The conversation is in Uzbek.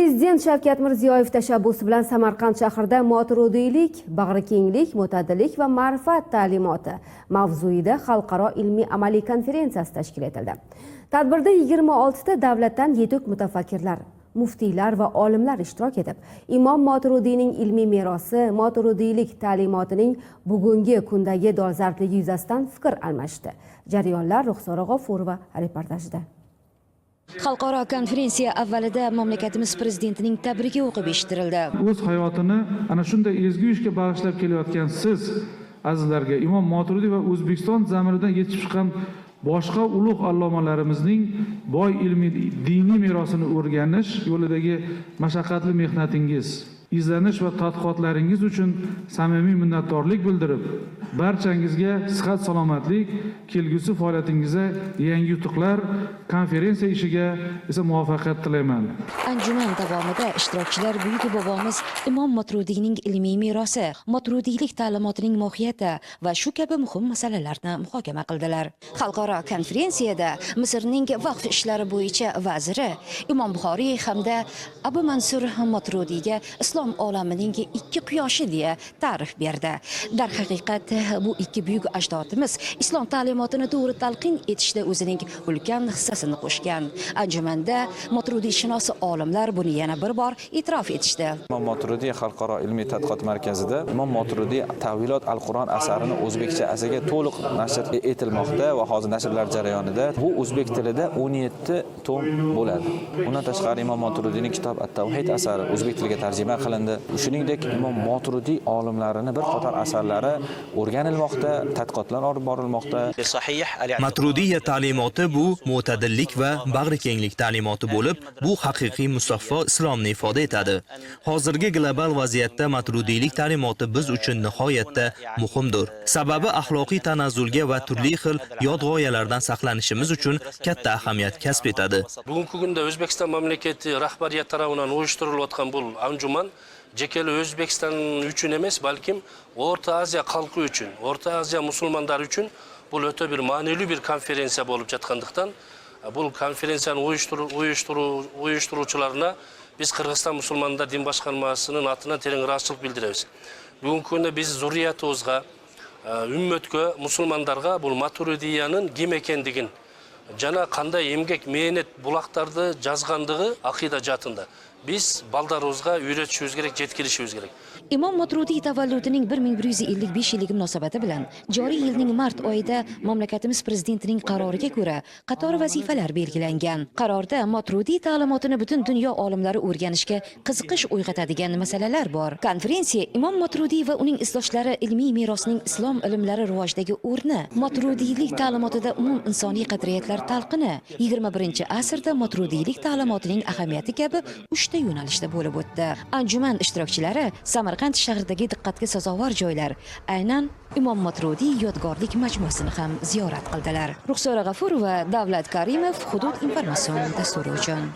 Prezident Shavkat Mirziyoyev tashabbusi bilan Samarqand shahrida moturudiylik, bag'rikenglik, mo'tadillik va ma'rifat ta'limoti mavzuida xalqaro ilmiy-amaliy konferensiyasi tashkil etildi. Tadbirda 26 ta davlatdan yetuk mutafakkirlar, muftiylar va olimlar ishtirok etib, Imom Moturudiyning ilmiy merosi, moturudiylik ta'limotining bugungi kundagi dolzardligi yuzasidan fikr almashdi. Jarayonlar Ruxsora G'ofurova reportajida. Xalqaro konferensiya avvalida mamlakatimiz prezidentining tabrigi o'qib eshittirildi. O'z hayotini ana shunday ezgu ishga bag'ishlab kelayotgan siz azizlarga Imom Moturidiy va O'zbekiston zamiridan yetib chiqqan boshqa ulug' allomalarimizning boy ilmiy diniy merosini o'rganish yo'lidagi mashaqqatli mehnatingiz, izlanish va tadqiqotlaringiz uchun samimiy minnatdorlik bildirib, barchangizga sihat salomatlik, kelgusi faoliyatingizda yangi yutuqlar, konferensiya ishiga esa muvaffaqiyat tilayman. Anjuman davomida ishtirokchilar buyuk bobomiz Imom Moturudiyning ilmiy merosi, moturudiylik ta'limotining mohiyati va shu kabi muhim masalalarni muhokama qildilar. Xalqaro konferensiyada Misrning vaqf ishlari bo'yicha vaziri Imom Buxoriy hamda Abu Mansur Moturudiyga islom olamining ikki quyoshi deya ta'rif berdi. Darhaqiqat bu ikki buyuk ajdodimiz islom ta'limotini to'g'ri talqin etishda o'zining ulkan hissasini qo'shgan. Anjumanda moturudiyshinosi olimlar buni yana bir bor e'tirof etishdi. Imom Moturidiy xalqaro ilmiy tadqiqot markazida Imom Moturidiy Tavilot al-Qur'on asarini o'zbekcha asaga to'liq nashr etilmoqda va hozir nashrlar jarayonida. Bu o'zbek tilida 17 tom bo'ladi. Undan tashqari Imom Moturidiyning kitob At-Tavhid asari o'zbek tiliga tarjima qilindi. Shuningdek, Imom Moturidiy olimlarining bir qator asarlari o'rganilmoqda, tadqiqotlar olib borilmoqda. Maturidiyya ta'limoti bu mo'tadillik va bag'rikenglik ta'limoti bo'lib, bu haqiqiy musaffo islomni ifoda etadi. Hozirgi global vaziyatda maturidiylik ta'limoti biz uchun nihoyatda muhimdir. Sababi axloqiy tanazzulga va turli xil yod g'oyalardan saqlanishimiz uchun katta ahamiyat kasb etadi. Bugungi kunda O'zbekiston mamlakati rahbariyat tomonidan uyushtirilgan bu anjuman jekeli O'zbekiston uchun emas, balkim O'rta Osiyo xalqi uchun, O'rta Osiyo musulmonlari uchun bu o'ta bir ma'noli bir konferensiya bo'lib жатқандықтан, bu konferensiyani uyushtiruvchilarına biz Qirg'iziston musulmonlar din boshqarmasining atынан tereң razıçılık bildiremiz. Bugungi kunda biz zurriyatimizga, ümmetke, musulmonlarga bu Maturidiyaның kim ekendigin, jana qanday emgek mehnat bulaqtарды жазғандығы aqida jatында. Biz baldarımızga öğretişimiz gerek, yetkilishimiz gerek. Imom Moturidiy tavalludining 1155 yilligi munosabati bilan joriy yilning mart oyida mamlakatimiz prezidentining qaroriga ko'ra qator vazifalar belgilangan. Qarorda Moturidiy ta'limotini butun dunyo olimlari o'rganishga qiziqish uyg'otadigan masalalar bor. Konferensiya Imom Moturidiy va uning izdoshlari ilmiy merosining islom ilmlari rivojidagi o'rni, moturidiylik ta'limotida umum insoniy qadriyatlar talqini, 21-asrda moturidiylik ta'limotining ahamiyati kabi 3 ta yo'nalishda bo'lib o'tdi. Anjuman ishtirokchilari Samarqand shahridagi diqqatga sazovor joylar, aynan Imom Moturidiy yodgorlik majmuasini ham ziyorat qildilar. Ruxsora G'ofurova, Davlat Karimov, Hudud informatsion dasturi uchun.